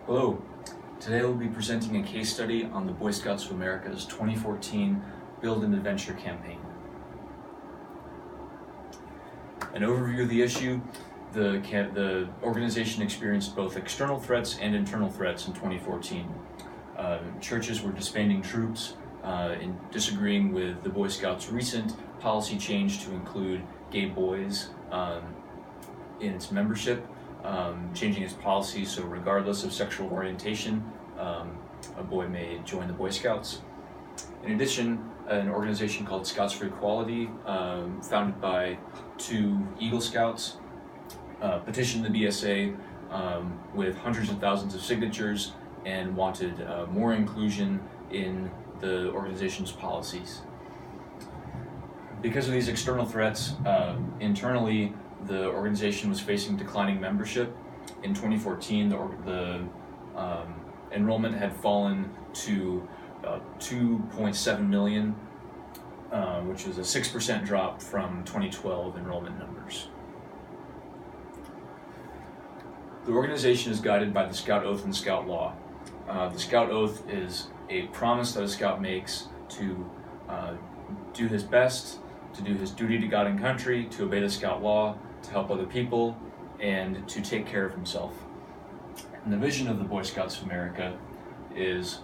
Hello, today we'll be presenting a case study on the Boy Scouts of America's 2014 Build an Adventure campaign. An overview of the issue: the organization experienced both external threats and internal threats in 2014. Churches were disbanding troops in disagreeing with the Boy Scouts' recent policy change to include gay boys in its membership. Changing its policy so regardless of sexual orientation, a boy may join the Boy Scouts. In addition, an organization called Scouts for Equality, founded by two Eagle Scouts, petitioned the BSA with hundreds of thousands of signatures and wanted more inclusion in the organization's policies. Because of these external threats, internally, the organization was facing declining membership. In 2014, the enrollment had fallen to 2.7 million, which was a 6% drop from 2012 enrollment numbers. The organization is guided by the Scout Oath and Scout Law. The Scout Oath is a promise that a Scout makes to do his best, to do his duty to God and country, to obey the Scout Law, to help other people, and to take care of himself. And the vision of the Boy Scouts of America is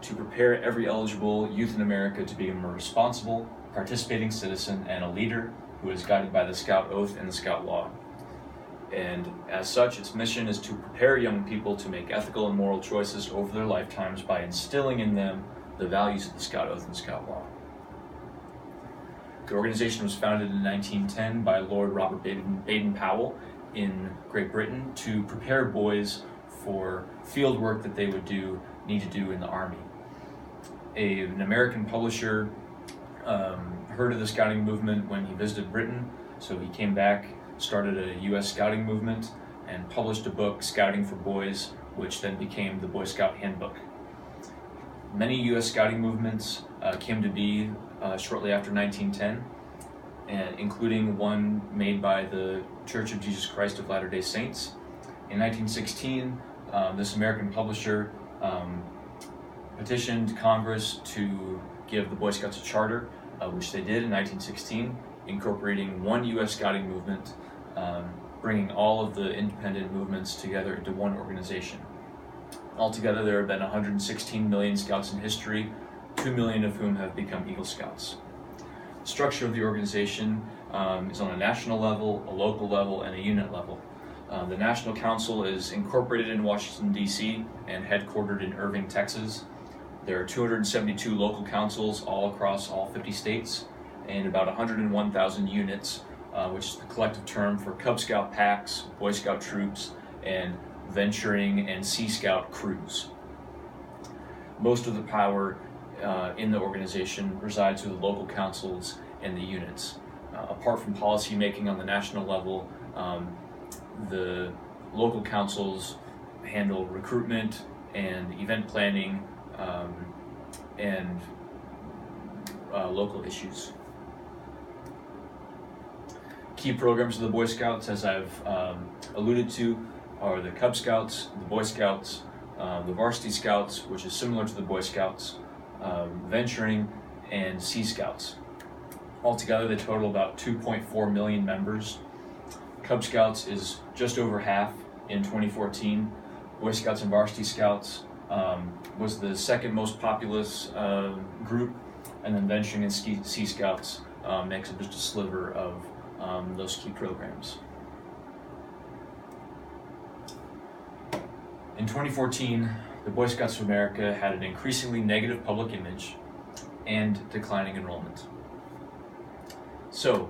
to prepare every eligible youth in America to become a responsible, participating citizen and a leader who is guided by the Scout Oath and the Scout Law. And as such, its mission is to prepare young people to make ethical and moral choices over their lifetimes by instilling in them the values of the Scout Oath and Scout Law. The organization was founded in 1910 by Lord Robert Baden-Powell in Great Britain to prepare boys for field work that they would need to do in the Army. An American publisher heard of the scouting movement when he visited Britain, so he came back, started a U.S. scouting movement, and published a book, Scouting for Boys, which then became the Boy Scout Handbook. Many U.S. scouting movements came to be shortly after 1910, and including one made by the Church of Jesus Christ of Latter-day Saints. In 1916, this American publisher petitioned Congress to give the Boy Scouts a charter, which they did in 1916, incorporating one U.S. scouting movement, bringing all of the independent movements together into one organization. Altogether, there have been 116 million Scouts in history, 2 million of whom have become Eagle Scouts. The structure of the organization is on a national level, a local level, and a unit level. The National Council is incorporated in Washington, D.C. and headquartered in Irving, Texas. There are 272 local councils all across all 50 states and about 101,000 units, which is the collective term for Cub Scout packs, Boy Scout troops, and venturing and Sea Scout crews. Most of the power in the organization resides with the local councils and the units. Apart from policy making on the national level, the local councils handle recruitment and event planning and local issues. Key programs of the Boy Scouts, as I've alluded to, are the Cub Scouts, the Boy Scouts, the Varsity Scouts, which is similar to the Boy Scouts, venturing, and Sea Scouts. Altogether, they total about 2.4 million members. Cub Scouts is just over half in 2014. Boy Scouts and Varsity Scouts was the second most populous group, and then venturing and Sea Scouts makes up just a sliver of those key programs. In 2014, the Boy Scouts of America had an increasingly negative public image and declining enrollment. So,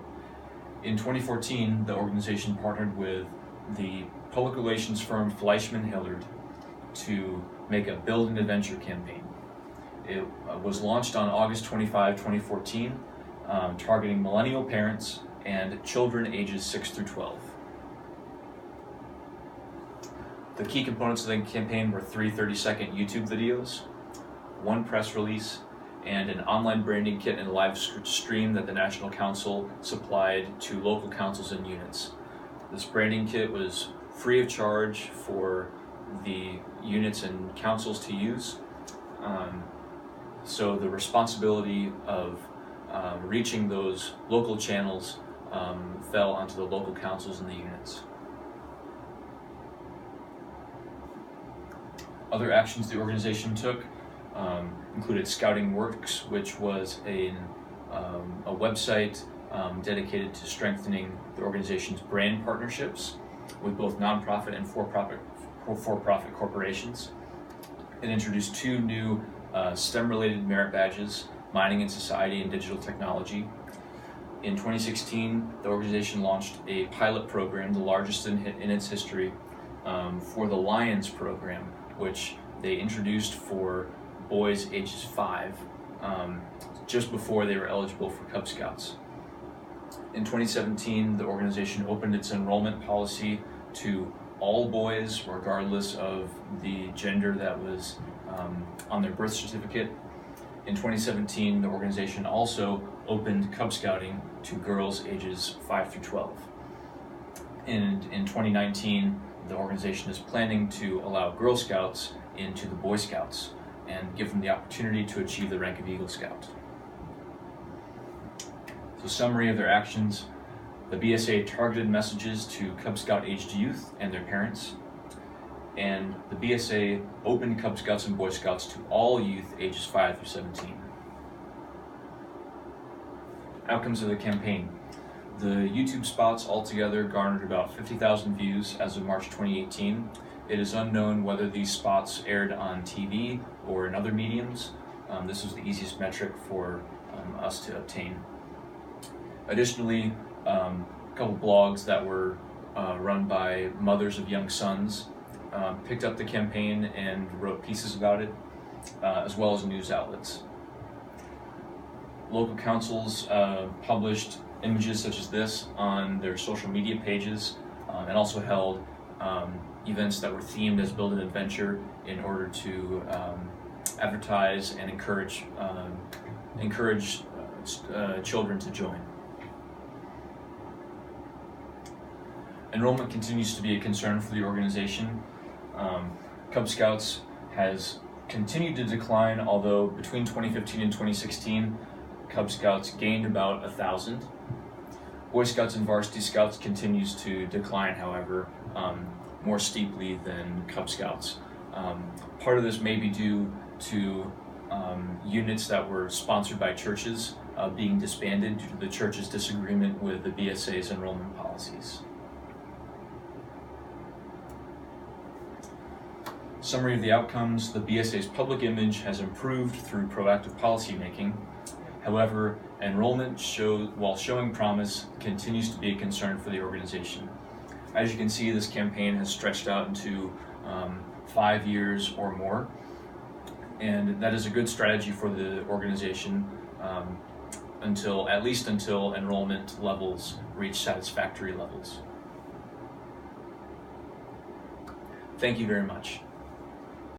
in 2014, the organization partnered with the public relations firm FleishmanHillard to make a Build an Adventure campaign. It was launched on August 25, 2014, targeting millennial parents and children ages 6 through 12. The key components of the campaign were 3 30-second YouTube videos, 1 press release, and an online branding kit and a live stream that the National Council supplied to local councils and units. This branding kit was free of charge for the units and councils to use. So the responsibility of reaching those local channels fell onto the local councils and the units. Other actions the organization took included Scouting Works, which was a website dedicated to strengthening the organization's brand partnerships with both nonprofit and for-profit corporations. It introduced 2 new STEM-related merit badges, Mining and Society and Digital Technology. In 2016, the organization launched a pilot program, the largest in its history, for the Lions program, which they introduced for boys ages 5, just before they were eligible for Cub Scouts. In 2017, the organization opened its enrollment policy to all boys, regardless of the gender that was on their birth certificate. In 2017, the organization also opened Cub Scouting to girls ages 5 through 12. And in 2019, the organization is planning to allow Girl Scouts into the Boy Scouts and give them the opportunity to achieve the rank of Eagle Scout. So, summary of their actions: the BSA targeted messages to Cub Scout aged youth and their parents, and the BSA opened Cub Scouts and Boy Scouts to all youth ages 5 through 17. Outcomes of the campaign. The YouTube spots altogether garnered about 50,000 views as of March 2018. It is unknown whether these spots aired on TV or in other mediums. This was the easiest metric for us to obtain. Additionally, a couple blogs that were run by mothers of young sons picked up the campaign and wrote pieces about it, as well as news outlets. Local councils published images such as this on their social media pages, and also held events that were themed as Build an Adventure in order to advertise and encourage children to join. Enrollment continues to be a concern for the organization. Cub Scouts has continued to decline, although between 2015 and 2016, Cub Scouts gained about 1,000. Boy Scouts and Varsity Scouts continues to decline, however, more steeply than Cub Scouts. Part of this may be due to units that were sponsored by churches being disbanded due to the church's disagreement with the BSA's enrollment policies. Summary of the outcomes: the BSA's public image has improved through proactive policymaking. However, enrollment, while showing promise, continues to be a concern for the organization. As you can see, this campaign has stretched out into 5 years or more, and that is a good strategy for the organization at least until enrollment levels reach satisfactory levels. Thank you very much.